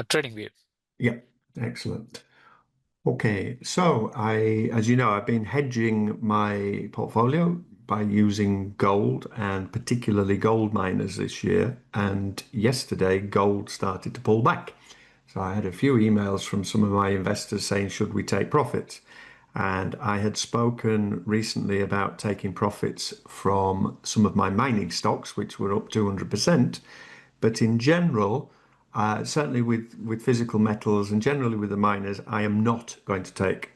trading view. Yeah, excellent. Okay, so as you know, I've been hedging my portfolio by using gold and particularly gold miners this year. And yesterday, gold started to pull back. So I had a few emails from some of my investors saying, should we take profits? And I had spoken recently about taking profits from some of my mining stocks, which were up 200%. But in general, certainly with physical metals and generally with the miners, I am not going to take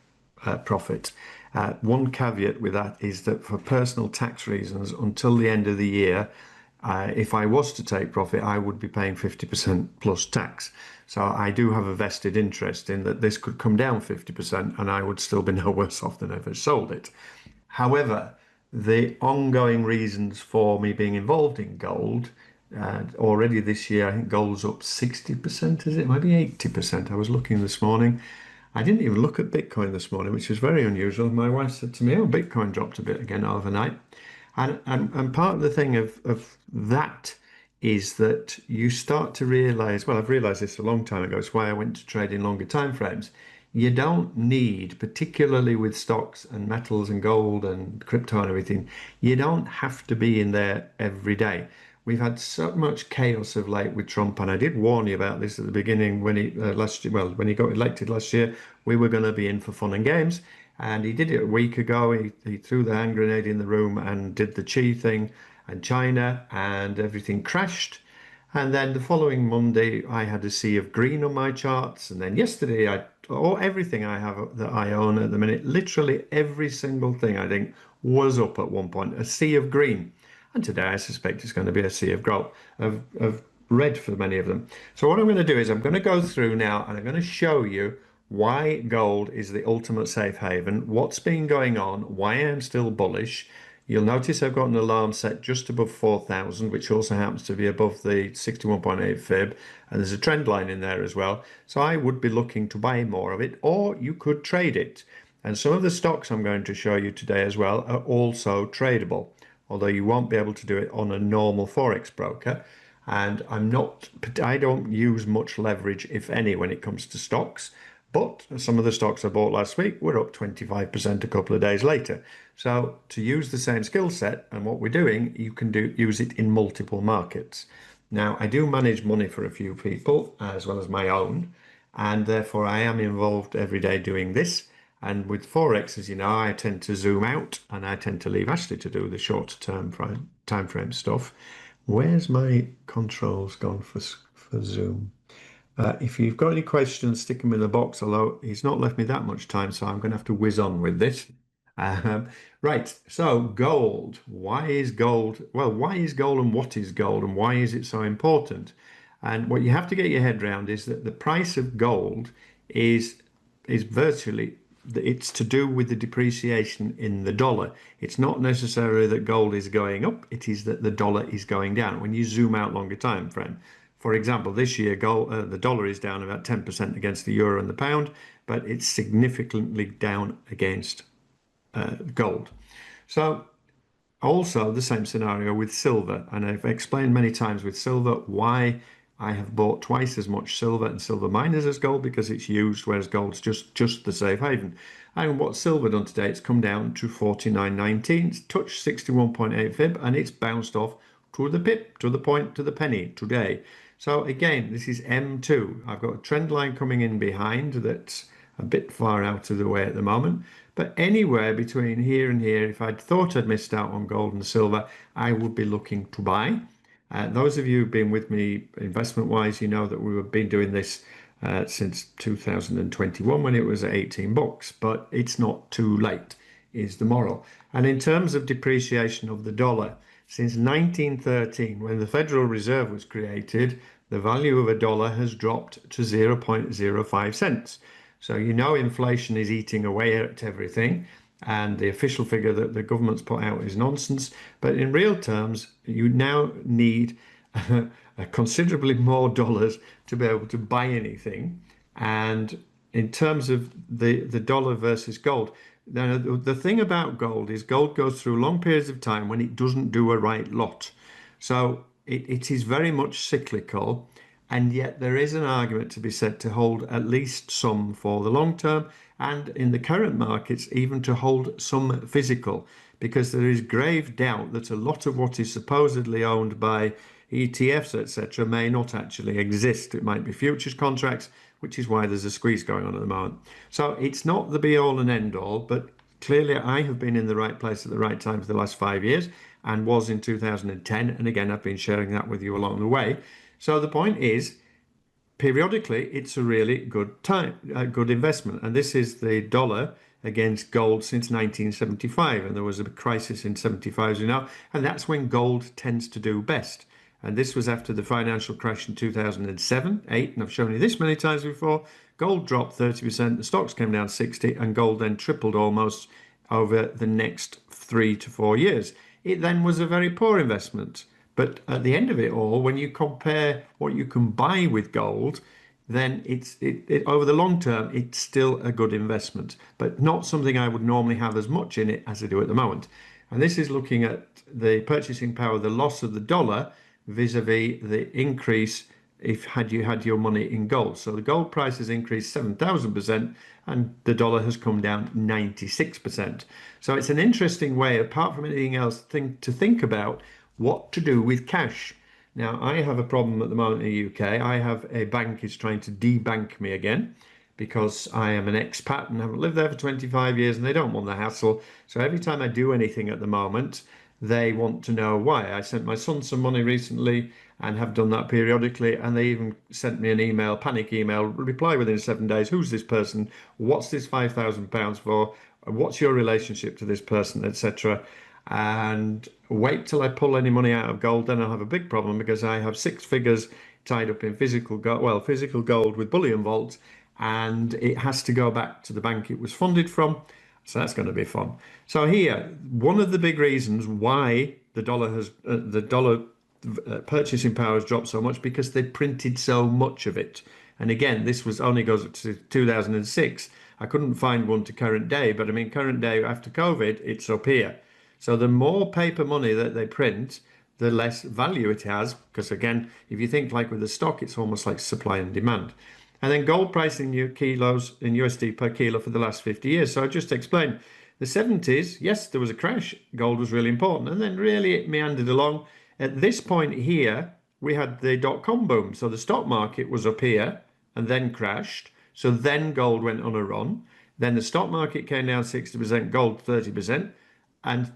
profit. One caveat with that is that for personal tax reasons, until the end of the year, if I was to take profit, I would be paying 50% plus tax. So I do have a vested interest in that this could come down 50% and I would still be no worse off than if I sold it. However, the ongoing reasons for me being involved in gold, already this year, I think gold's up 60%, is it? Maybe 80%. I was looking this morning. I didn't even look at Bitcoin this morning, which was very unusual. My wife said to me, oh, Bitcoin dropped a bit again overnight. And part of the thing of that is that you start to realize, well, I've realized this a long time ago, it's why I went to trade in longer time frames. You don't need, particularly with stocks and metals and gold and crypto and everything, you don't have to be in there every day. We've had so much chaos of late with Trump, and I did warn you about this at the beginning when he last year, well, when he got elected last year, we were going to be in for fun and games, and he did it a week ago. He threw the hand grenade in the room and did the chi thing, and China, and everything crashed. And then the following Monday, I had a sea of green on my charts. And then yesterday, everything I have that I own at the minute, literally every single thing I think was up at one point, a sea of green. And today, I suspect it's going to be a sea of gold, of red for many of them. So what I'm going to do is I'm going to go through now and I'm going to show you why gold is the ultimate safe haven, what's been going on, why I'm still bullish. You'll notice I've got an alarm set just above 4,000, which also happens to be above the 61.8 fib, and there's a trend line in there as well. So I would be looking to buy more of it, or you could trade it. And some of the stocks I'm going to show you today as well are also tradable, although you won't be able to do it on a normal Forex broker. And I don't use much leverage, if any, when it comes to stocks. But some of the stocks I bought last week were up 25% a couple of days later. So to use the same skill set and what we're doing, you can use it in multiple markets. Now, I do manage money for a few people as well as my own, and therefore I am involved every day doing this. And with Forex, as you know, I tend to zoom out and I tend to leave Ashley to do the short term time frame stuff. Where's my controls gone for Zoom? If you've got any questions, stick them in the box, although he's not left me that much time, so I'm going to have to whiz on with this. Um, right, so gold. Why is gold? Well, why is gold and what is gold and why is it so important? And what you have to get your head around is that the price of gold is virtually it's to do with the depreciation in the dollar. It's not necessarily that gold is going up, it is that the dollar is going down when you zoom out longer time frame. For example, this year the dollar is down about 10% against the euro and the pound, but it's significantly down against gold. So also the same scenario with silver, and I've explained many times with silver why I have bought twice as much silver and silver miners as gold because it's used, whereas gold's just the safe haven. And what silver done today, it's come down to 49.19, it's touched 61.8 fib, and it's bounced off to the pip, to the point, to the penny today. So again, this is M2. I've got a trend line coming in behind that's a bit far out of the way at the moment. But anywhere between here and here, if I'd thought I'd missed out on gold and silver, I would be looking to buy. Those of you who've been with me investment-wise, you know that we've been doing this since 2021 when it was at 18 bucks, but it's not too late, is the moral. And in terms of depreciation of the dollar, since 1913, when the Federal Reserve was created, the value of a dollar has dropped to 0.05 cents. So you know inflation is eating away at everything, and the official figure that the government's put out is nonsense. But in real terms, you now need considerably more dollars to be able to buy anything. And in terms of the dollar versus gold, now, the thing about gold is gold goes through long periods of time when it doesn't do a right lot. So it is very much cyclical. And yet there is an argument to be said to hold at least some for the long term, and in the current markets, even to hold some physical, because there is grave doubt that a lot of what is supposedly owned by ETFs, etc., may not actually exist. It might be futures contracts, which is why there's a squeeze going on at the moment. So it's not the be all and end all, but clearly I have been in the right place at the right time for the last 5 years, and was in 2010. And again, I've been sharing that with you along the way. So the point is, periodically, it's a really good time, a good investment. And this is the dollar against gold since 1975. And there was a crisis in 75, as you know, and that's when gold tends to do best. And this was after the financial crash in 2007, 8, and I've shown you this many times before. Gold dropped 30%, the stocks came down 60, and gold then tripled almost over the next 3 to 4 years. It then was a very poor investment. But at the end of it all, when you compare what you can buy with gold, then over the long term, it's still a good investment, but not something I would normally have as much in it as I do at the moment. And this is looking at the purchasing power, the loss of the dollar vis-a-vis the increase if had you had your money in gold. So the gold price has increased 7,000%, and the dollar has come down 96%. So it's an interesting way, apart from anything else, to think about what to do with cash. Now, I have a problem at the moment in the UK. I have a bank is trying to debank me again because I am an expat and haven't lived there for 25 years, and they don't want the hassle. So every time I do anything at the moment, they want to know why. I sent my son some money recently and have done that periodically, and they even sent me an email, panic email, reply within 7 days. Who's this person? What's this £5,000 for? What's your relationship to this person, etc.? And wait till I pull any money out of gold, then I'll have a big problem, because I have 6 figures tied up in physical gold, well, physical gold with bullion vaults, and it has to go back to the bank it was funded from. So that's going to be fun. So here, one of the big reasons why the dollar purchasing power has dropped so much, because they printed so much of it. And again, this was only goes up to 2006. I couldn't find one to current day, but I mean, current day after COVID, it's up here. So the more paper money that they print, the less value it has. Because again, if you think like with the stock, it's almost like supply and demand. And then gold price in kilos in USD per kilo for the last 50 years. So I just explained the 70s. Yes, there was a crash. Gold was really important. And then really it meandered along. At this point here, we had the dot-com boom. So the stock market was up here and then crashed. So then gold went on a run. Then the stock market came down 60%, gold 30%, and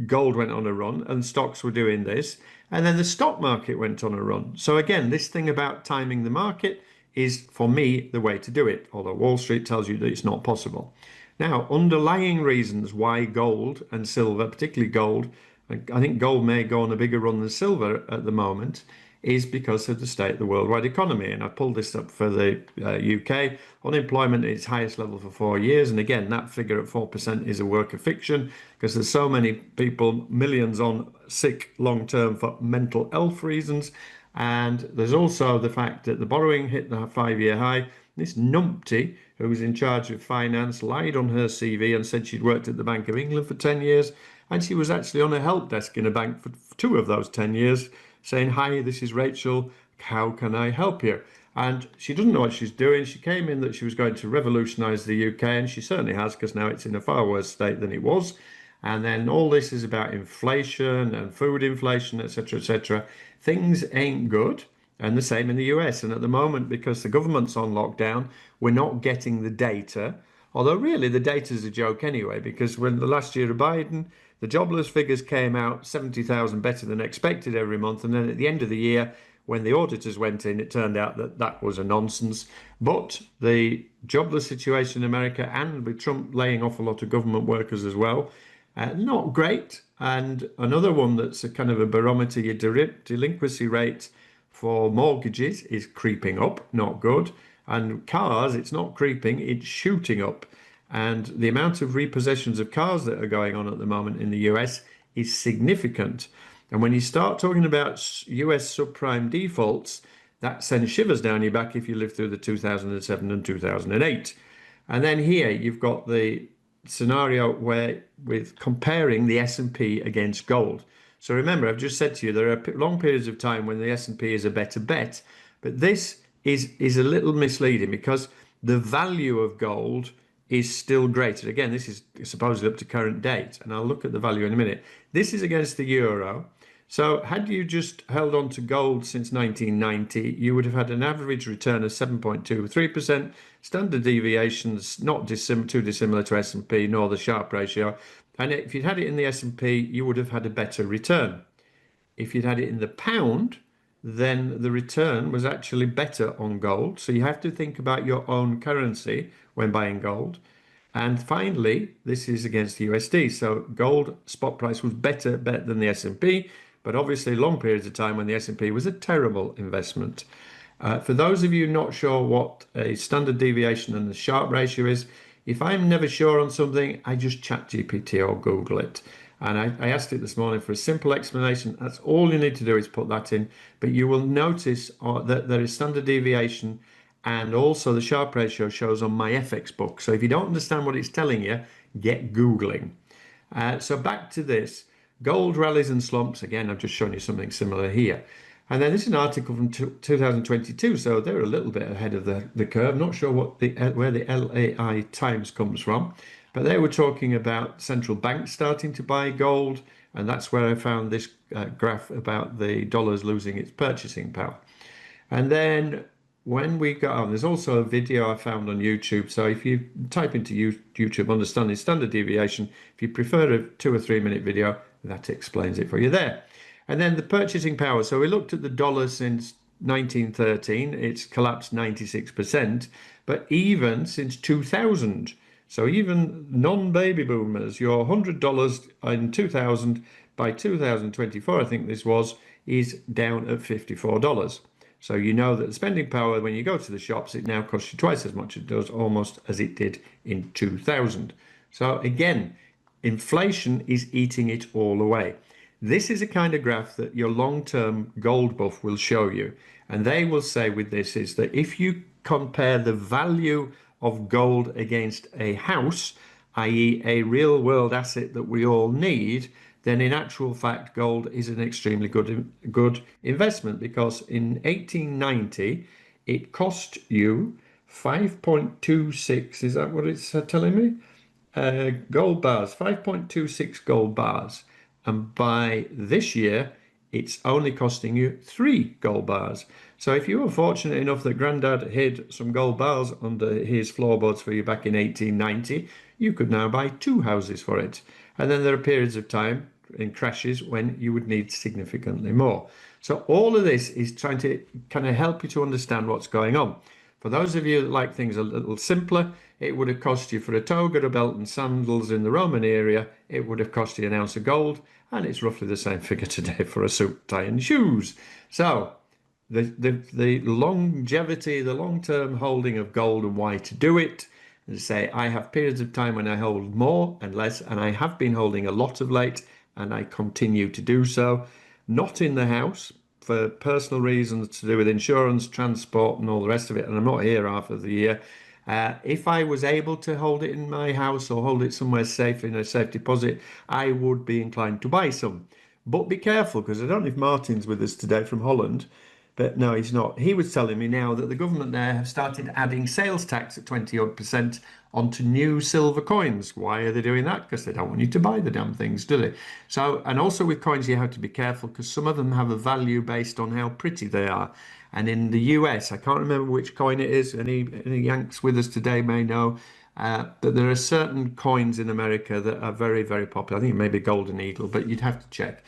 gold went on a run, and stocks were doing this. And then the stock market went on a run. So again, this thing about timing the market is, for me, the way to do it, although Wall Street tells you that it's not possible. Now, underlying reasons why gold and silver, particularly gold, I think gold may go on a bigger run than silver at the moment, is because of the state of the worldwide economy. And I pulled this up for the UK. Unemployment at its highest level for 4 years. And again, that figure at 4% is a work of fiction, because there's so many people, millions on sick long term for mental health reasons. And there's also the fact that the borrowing hit the 5-year high. This numpty, who was in charge of finance, lied on her CV and said she'd worked at the Bank of England for 10 years. And she was actually on a help desk in a bank for 2 of those 10 years, saying, "Hi, this is Rachel. How can I help you?" And she doesn't know what she's doing. She came in that she was going to revolutionise the UK, and she certainly has, because now it's in a far worse state than it was. And then all this is about inflation and food inflation, etc., etc. Things ain't good. And the same in the US. And at the moment, because the government's on lockdown, we're not getting the data. Although really the data is a joke anyway, because when the last year of Biden, the jobless figures came out 70,000 better than expected every month. And then at the end of the year, when the auditors went in, it turned out that that was a nonsense. But the jobless situation in America, and with Trump laying off a lot of government workers as well, not great. And another one that's a kind of a barometer, your delinquency rate for mortgages is creeping up, not good. And cars, it's not creeping, it's shooting up. And the amount of repossessions of cars that are going on at the moment in the US is significant. And when you start talking about US subprime defaults, that sends shivers down your back if you live through the 2007 and 2008. And then here you've got the scenario where with comparing the S&P against gold. So remember, I've just said to you, there are long periods of time when the S&P is a better bet, But this is a little misleading because the value of gold is still greater. Again, this is supposedly up to current date, and I'll look at the value in a minute. This is against the euro. So had you just held on to gold since 1990, you would have had an average return of 7.23%, standard deviations not too dissimilar to S&P nor the Sharpe ratio. And if you'd had it in the S&P, you would have had a better return. If you'd had it in the pound, then the return was actually better on gold. So you have to think about your own currency when buying gold. And finally, this is against the USD. So gold spot price was better than the S&P, but obviously long periods of time when the S&P was a terrible investment. For those of you not sure what a standard deviation and the Sharpe ratio is, if I'm never sure on something, I just chat GPT or Google it. And I asked it this morning for a simple explanation. That's all you need to do is put that in. But you will notice that there is standard deviation, and also the Sharpe ratio shows on my FX book. So if you don't understand what it's telling you, get Googling. So back to this. Gold rallies and slumps. Again, I've just shown you something similar here. And then this is an article from 2022, so they're a little bit ahead of the curve. Not sure where the LAI Times comes from, but they were talking about central banks starting to buy gold, and that's where I found this graph about the dollar's losing its purchasing power. And then when we got on, there's also a video I found on YouTube. So if you type into YouTube understanding standard deviation, if you prefer a 2 or 3 minute video, that explains it for you there. And then the purchasing power. So we looked at the dollar since 1913. It's collapsed 96%, but even since 2000. So even non-baby boomers, your $100 in 2000 by 2024, I think this was, is down at $54. So you know that the spending power, when you go to the shops, it now costs you twice as much. It does almost as it did in 2000. So again, inflation is eating it all away. This is a kind of graph that your long-term gold buff will show you. And they will say with this is that if you compare the value of gold against a house, i.e. a real world asset that we all need, then in actual fact, gold is an extremely good investment, because in 1890, it cost you 5.26, is that what it's telling me? Gold bars, 5.26 gold bars. And by this year, it's only costing you 3 gold bars. So if you were fortunate enough that Grandad hid some gold bars under his floorboards for you back in 1890, you could now buy 2 houses for it. And then there are periods of time in crashes when you would need significantly more. So all of this is trying to kind of help you to understand what's going on. For those of you that like things a little simpler, it would have cost you for a toga, a belt and sandals in the Roman area, it would have cost you an ounce of gold, and it's roughly the same figure today for a suit, tie and shoes. So the longevity, the long-term holding of gold and why to do it, and say I have periods of time when I hold more and less, and I have been holding a lot of late, and I continue to do so, not in the house, for personal reasons to do with insurance, transport and all the rest of it, and I'm not here half of the year. If I was able to hold it in my house or hold it somewhere safe in a safe deposit, I would be inclined to buy some. But be careful, because I don't know if Martin's with us today from Holland, but no, he's not. He was telling me now that the government there have started adding sales tax at 20% onto new silver coins. Why are they doing that? Because they don't want you to buy the damn things, do they? So, and also with coins, you have to be careful, because some of them have a value based on how pretty they are. And in the US, I can't remember which coin it is. Any Yanks with us today may know that there are certain coins in America that are very, very popular. I think maybe Golden Eagle, but you'd have to check.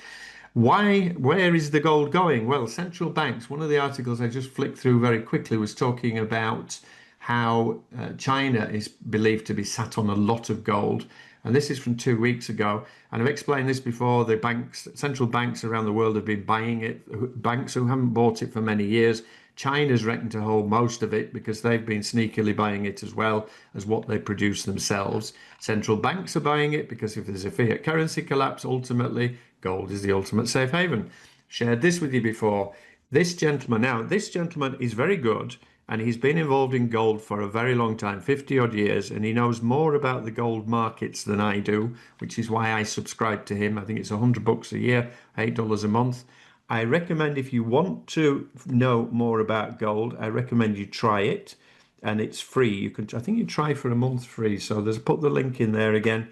Where is the gold going? Well, central banks, one of the articles I just flicked through very quickly was talking about how China is believed to be sat on a lot of gold. And this is from 2 weeks ago. And I've explained this before. The banks, central banks around the world have been buying it. Banks who haven't bought it for many years. China's reckoned to hold most of it because they've been sneakily buying it as well as what they produce themselves. Central banks are buying it because if there's a fiat currency collapse, ultimately, gold is the ultimate safe haven. Shared this with you before. This gentleman is very good, and he's been involved in gold for a very long time, 50 odd years, and he knows more about the gold markets than I do, which is why I subscribe to him. I think it's $100 a year, $8 a month. I recommend if you want to know more about gold, I recommend you try it, and it's free. You can, I think you try for a month free. So there's put the link in there again.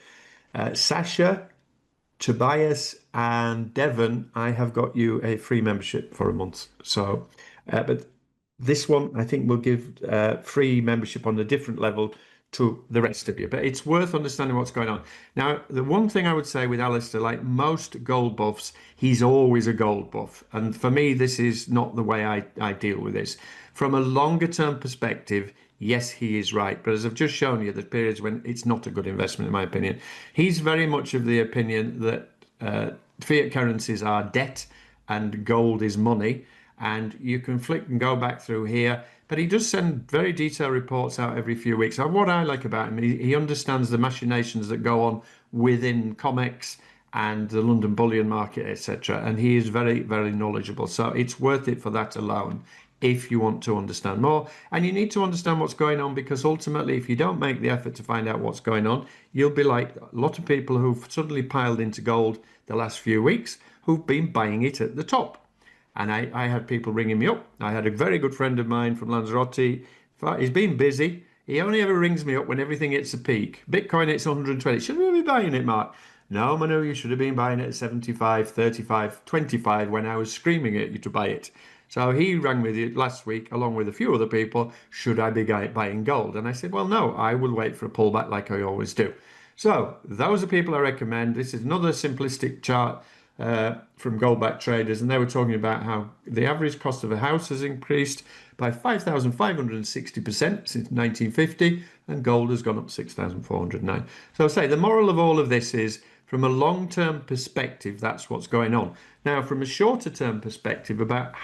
Sasha, Tobias, and Devon, I have got you a free membership for a month. So, but this one I think will give free membership on a different level to the rest of you. But it's worth understanding what's going on. Now, the one thing I would say with Alistair, like most gold buffs, he's always a gold buff. And for me, this is not the way I deal with this. From a longer term perspective, yes, he is right. But as I've just shown you, there's periods when it's not a good investment, in my opinion. He's very much of the opinion that fiat currencies are debt and gold is money. And you can flick and go back through here. But he does send very detailed reports out every few weeks. And what I like about him, he understands the machinations that go on within COMEX and the London bullion market, etc. And he is very, very knowledgeable. So it's worth it for that alone if you want to understand more. And you need to understand what's going on, because ultimately, if you don't make the effort to find out what's going on, you'll be like a lot of people who've suddenly piled into gold the last few weeks who've been buying it at the top. And I had people ringing me up. I had a very good friend of mine from Lanzarote. He's been busy. He only ever rings me up when everything hits a peak. Bitcoin hits 120. Should we be buying it, Mark? No, Manu, you should have been buying it at 75, 35, 25 when I was screaming at you to buy it. So he rang me last week, along with a few other people, should I be buying gold? And I said, well, no, I will wait for a pullback like I always do. So those are people I recommend. This is another simplistic chart from gold-backed traders, and they were talking about how the average cost of a house has increased by 5,560% since 1950, and gold has gone up 6,409. So I say the moral of all of this is, from a long-term perspective, that's what's going on. Now, from a shorter-term perspective, about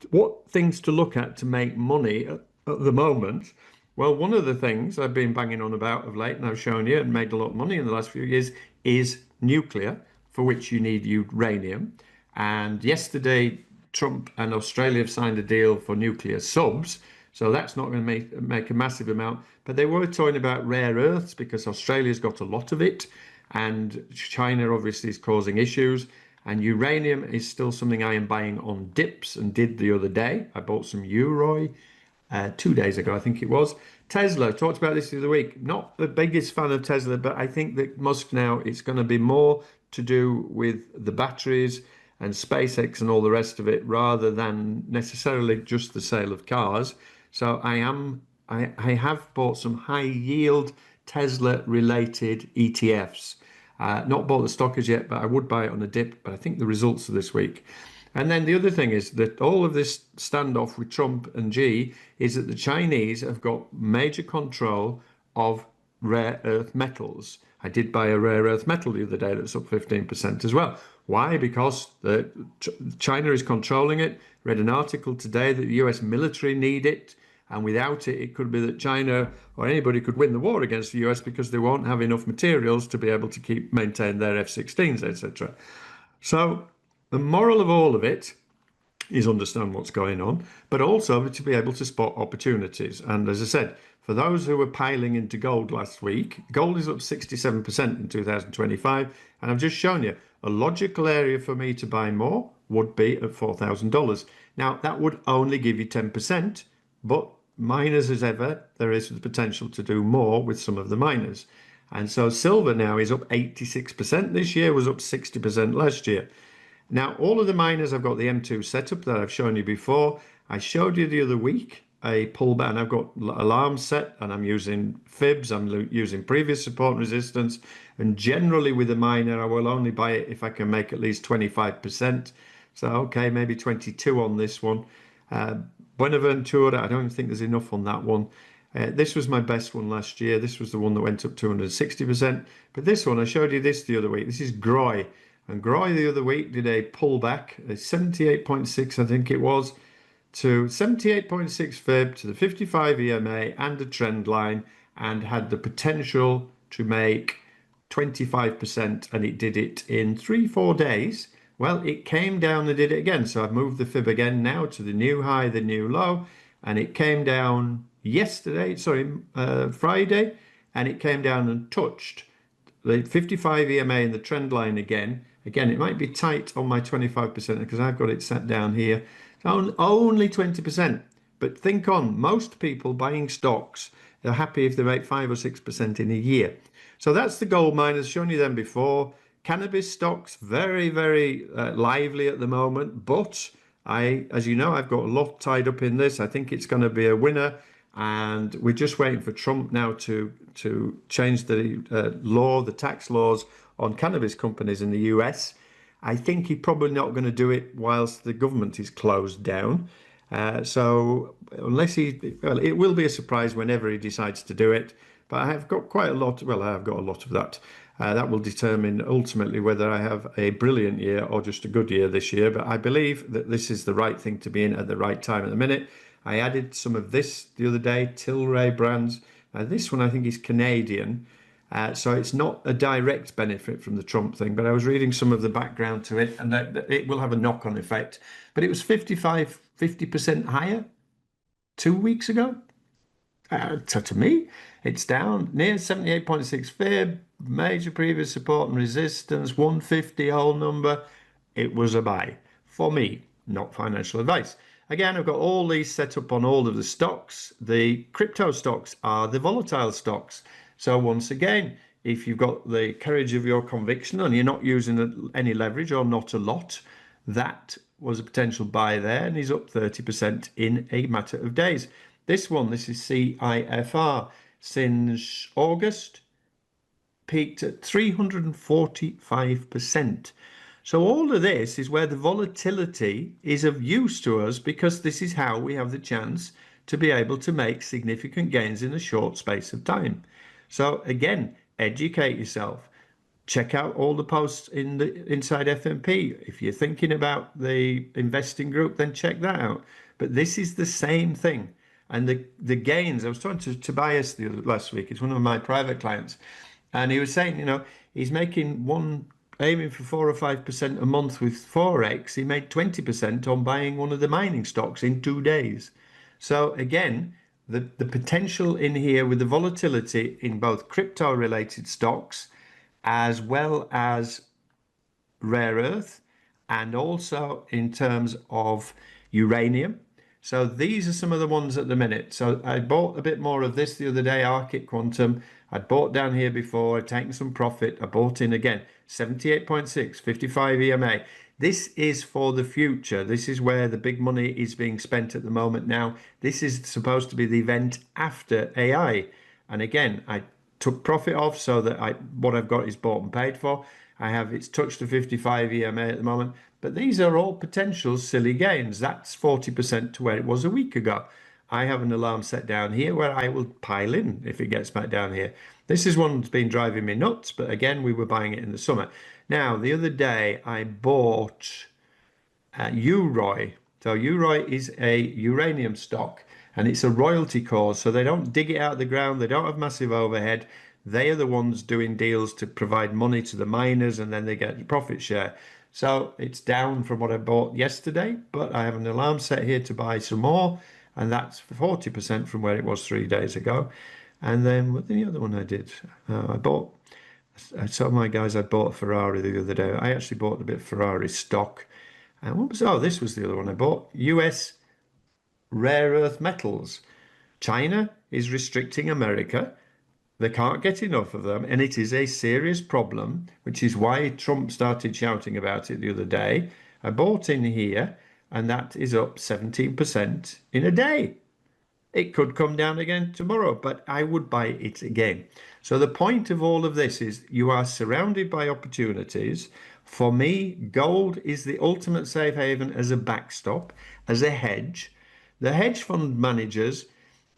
what things to look at to make money at the moment. Well, one of the things I've been banging on about of late, and I've shown you and made a lot of money in the last few years, is nuclear, for which you need uranium. And yesterday, Trump and Australia have signed a deal for nuclear subs. So that's not going to make a massive amount. But they were talking about rare earths, because Australia's got a lot of it. And China obviously is causing issues. And uranium is still something I am buying on dips, and did the other day. I bought some Uroi 2 days ago, I think it was. Tesla, talked about this the other week. Not the biggest fan of Tesla, but I think that Musk now, it's going to be more to do with the batteries and SpaceX and all the rest of it, rather than necessarily just the sale of cars. So I have bought some high yield Tesla related ETFs. Not bought the stock as yet, but I would buy it on a dip. But I think the results are this week. And then the other thing is that all of this standoff with Trump and Xi is that the Chinese have got major control of rare earth metals. I did buy a rare earth metal the other day that's up 15% as well. Why? Because China is controlling it. Read an article today that the US military need it. And without it, it could be that China or anybody could win the war against the US, because they won't have enough materials to be able to maintain their F-16s, etc. So the moral of all of it is understand what's going on, but also to be able to spot opportunities. And as I said, for those who were piling into gold last week, gold is up 67% in 2025. And I've just shown you a logical area for me to buy more would be at $4,000. Now, that would only give you 10%, but miners as ever, there is the potential to do more with some of the miners. And so silver now is up 86% this year, was up 60% last year. Now, all of the miners, I've got the M2 setup that I've shown you before. I showed you the other week a pullback, and I've got alarms set, and I'm using fibs, I'm using previous support and resistance. And generally with a miner, I will only buy it if I can make at least 25%. So, okay, maybe 22 on this one. Buenaventura, I don't think there's enough on that one. This was my best one last year. This was the one that went up 260%. But this one, I showed you this the other week. This is Groy. And Groy the other week did a pullback, a 78.6, I think it was, to 78.6 fib to the 55 EMA and a trend line, and had the potential to make 25%, and it did it in 3-4 days. Well, it came down and did it again. So I've moved the fib again now to the new high, the new low, and it came down Friday, and it came down and touched the 55 EMA and the trend line again. Again, it might be tight on my 25% because I've got it set down here. Only 20%. But think on, most people buying stocks are happy if they make 5 or 6% in a year. So that's the gold miners, shown you them before. Cannabis stocks, very, very lively at the moment. But as you know, I've got a lot tied up in this. I think it's going to be a winner. And we're just waiting for Trump now to change the law, the tax laws on cannabis companies in the US. I think he's probably not going to do it whilst the government is closed down. So unless well, it will be a surprise whenever he decides to do it. But I have got quite a lot. Well, I have got a lot of that. That will determine ultimately whether I have a brilliant year or just a good year this year. But I believe that this is the right thing to be in at the right time at the minute. I added some of this the other day, Tilray brands. This one I think is Canadian. So it's not a direct benefit from the Trump thing, but I was reading some of the background to it, and that it will have a knock-on effect. But it was 50% higher 2 weeks ago. So to me, it's down near 78.6 fib, major previous support and resistance, 150 whole number. It was a buy for me, not financial advice. Again, I've got all these set up on all of the stocks. The crypto stocks are the volatile stocks. So once again, if you've got the courage of your conviction and you're not using any leverage or not a lot, that was a potential buy there, and he's up 30% in a matter of days. This is CIFR, since August, peaked at 345%. So all of this is where the volatility is of use to us, because this is how we have the chance to be able to make significant gains in a short space of time. So again, educate yourself. Check out all the posts in the inside FMP. If you're thinking about the investing group, then check that out. But this is the same thing. And the gains, I was talking to Tobias last week, it's one of my private clients, and he was saying, he's aiming for 4 or 5% a month with Forex. He made 20% on buying one of the mining stocks in 2 days. So again, the potential in here with the volatility in both crypto related stocks as well as rare earth, and also in terms of uranium. So these are some of the ones at the minute. So I bought a bit more of this the other day, Arctic Quantum. I'd bought down here before, I'd taken some profit. I bought in again, 78.6, 55 EMA. This is for the future. This is where the big money is being spent at the moment now. This is supposed to be the event after AI. And again, I took profit off so that what I've got is bought and paid for. It's touched the 55 EMA at the moment, but these are all potential silly gains. That's 40% to where it was a week ago. I have an alarm set down here where I will pile in if it gets back down here. This is one that's been driving me nuts, but again, we were buying it in the summer. Now, the other day I bought UROI. So UROI is a uranium stock, and it's a royalty cause. So they don't dig it out of the ground. They don't have massive overhead. They are the ones doing deals to provide money to the miners, and then they get the profit share. So it's down from what I bought yesterday, but I have an alarm set here to buy some more, and that's 40% from where it was 3 days ago. And then what the other one I did, I told my guys I bought a Ferrari the other day. I actually bought a bit of Ferrari stock. And this was the other one I bought. US rare earth metals. China is restricting America. They can't get enough of them, and it is a serious problem, which is why Trump started shouting about it the other day. I bought in here, and that is up 17% in a day. It could come down again tomorrow, but I would buy it again. So the point of all of this is you are surrounded by opportunities. For me, gold is the ultimate safe haven as a backstop, as a hedge. The hedge fund managers,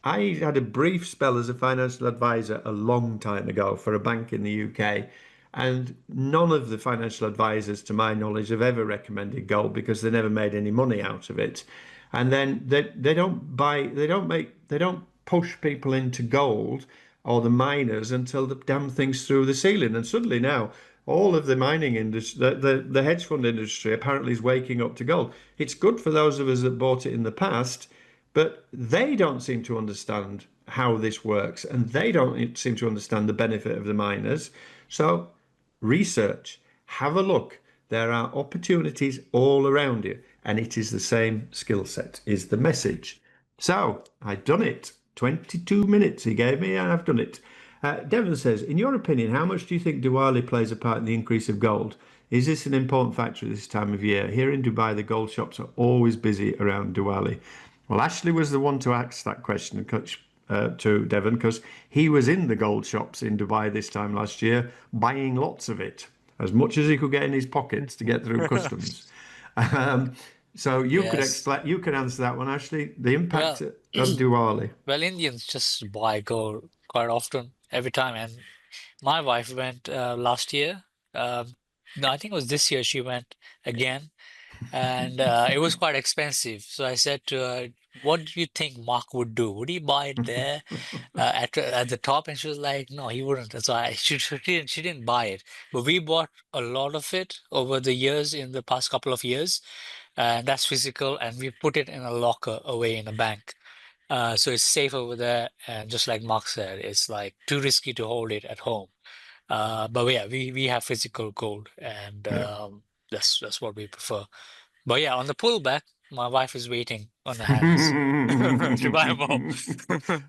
I had a brief spell as a financial advisor a long time ago for a bank in the UK, and none of the financial advisors, to my knowledge, have ever recommended gold because they never made any money out of it. And then they don't push people into gold or the miners until the damn thing's through the ceiling. And suddenly now, all of the mining industry, the hedge fund industry apparently is waking up to gold. It's good for those of us that bought it in the past, but they don't seem to understand how this works, and they don't seem to understand the benefit of the miners. So research, have a look. There are opportunities all around you, and it is the same skill set, is the message. So I've done it. 22 minutes he gave me, and I've done it. Devon says, in your opinion, how much do you think Diwali plays a part in the increase of gold? Is this an important factor at this time of year? Here in Dubai, the gold shops are always busy around Diwali. Well, Ashley was the one to ask that question to Devon because he was in the gold shops in Dubai this time last year, buying lots of it, as much as he could get in his pockets to get through customs. Um, so you could Yes. explain, you could answer that one, Ashley. The impact Well, of Diwali. well, Indians just buy gold quite often, every time. And my wife went last year. No, I think it was this year she went again, and it was quite expensive. So I said to her, "What do you think Mark would do? Would he buy it there at the top?" And she was like, "No, he wouldn't." And so she didn't buy it, but we bought a lot of it over the years in the past couple of years, and that's physical, and we put it in a locker away in a bank. So it's safe over there, and just like Mark said, it's like too risky to hold it at home. But yeah, we have physical gold, and Yeah. that's what we prefer. But yeah, on the pullback, my wife is waiting on the hands to buy more.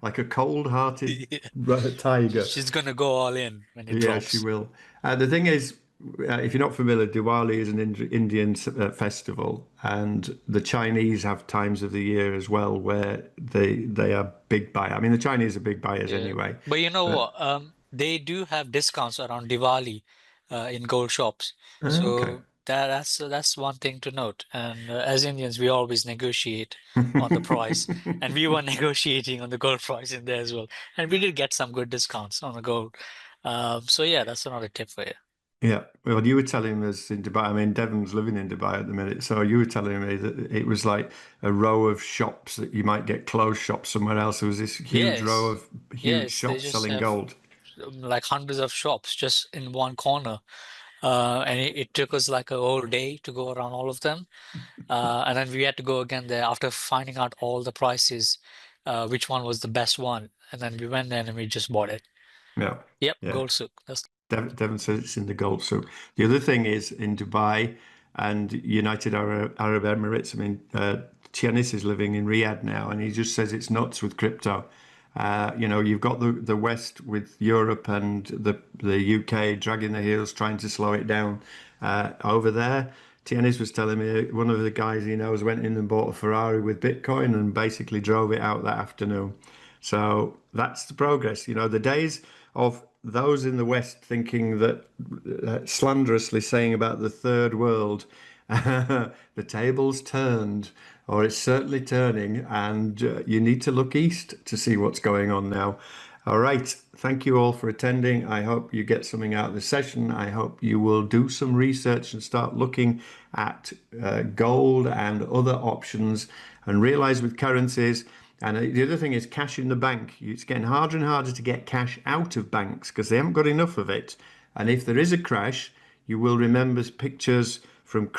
Like a cold-hearted Yeah. tiger. She's gonna go all in when it Yeah, she drops. will. The thing is, if you're not familiar, Diwali is an Indian festival, and the Chinese have times of the year as well where they are big buyer. I mean, the Chinese are big buyers Yeah, anyway, but you know but what? They do have discounts around Diwali, in gold shops. okay. So that's one thing to note. And as Indians, we always negotiate on the price, and we were negotiating on the gold price in there as well. And we did get some good discounts on the gold. So yeah, that's another tip for you. Yeah, well, you were telling us in Dubai. I mean, Devon's living in Dubai at the minute, so you were telling me that it was like a row of shops that you might get clothes shops somewhere else. There was this huge row Yes, of huge yes, they shops just selling have gold. like hundreds of shops just in one corner. And it took us like a whole day to go around all of them. And then we had to go again there after finding out all the prices, which one was the best one. And then we went there and we just bought it. Yeah, Yep, yeah. gold souk. That's Devon says it's in the Gulf. So the other thing is in Dubai and United Arab Emirates. I mean, Tianis is living in Riyadh now, and he just says it's nuts with crypto. You've got the West with Europe and the UK dragging their heels, trying to slow it down. Over there, Tianis was telling me one of the guys he knows went in and bought a Ferrari with Bitcoin and basically drove it out that afternoon. So that's the progress. The days of those in the West thinking that slanderously saying about the third world, the table's turned, or it's certainly turning, and you need to look east to see what's going on now. All right. Thank you all for attending. I hope you get something out of the session. I hope you will do some research and start looking at gold and other options and realize with currencies. And the other thing is cash in the bank. It's getting harder and harder to get cash out of banks because they haven't got enough of it. And if there is a crash, you will remember pictures from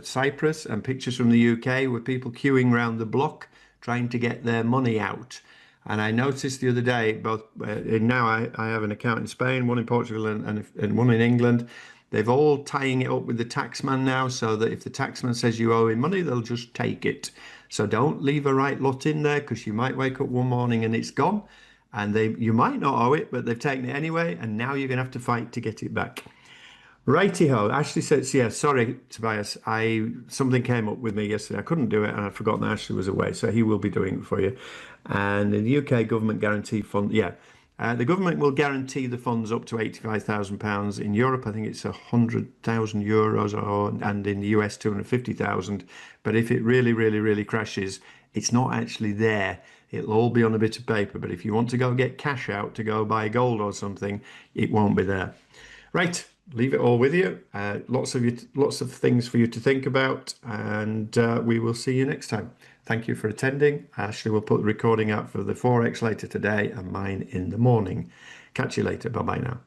Cyprus and pictures from the UK with people queuing around the block trying to get their money out. And I noticed the other day, both now I have an account in Spain, one in Portugal, and one in England. They've all tying it up with the taxman now, so that if the taxman says you owe him money, they'll just take it. So don't leave a right lot in there because you might wake up one morning and it's gone, and you might not owe it, but they've taken it anyway, and now you're going to have to fight to get it back. Righty ho. Ashley says, yeah, sorry, Tobias. Something came up with me yesterday. I couldn't do it and I'd forgotten Ashley was away. So he will be doing it for you. And the UK government guarantee fund, yeah. The government will guarantee the funds up to £85,000. In Europe, I think it's €100,000, and in the US, 250,000. But if it really, really, really crashes, it's not actually there. It'll all be on a bit of paper. But if you want to go get cash out to go buy gold or something, it won't be there. Right, leave it all with you. Lots of things for you to think about, and we will see you next time. Thank you for attending. Ashley will put the recording out for the Forex later today and mine in the morning. Catch you later. Bye bye now.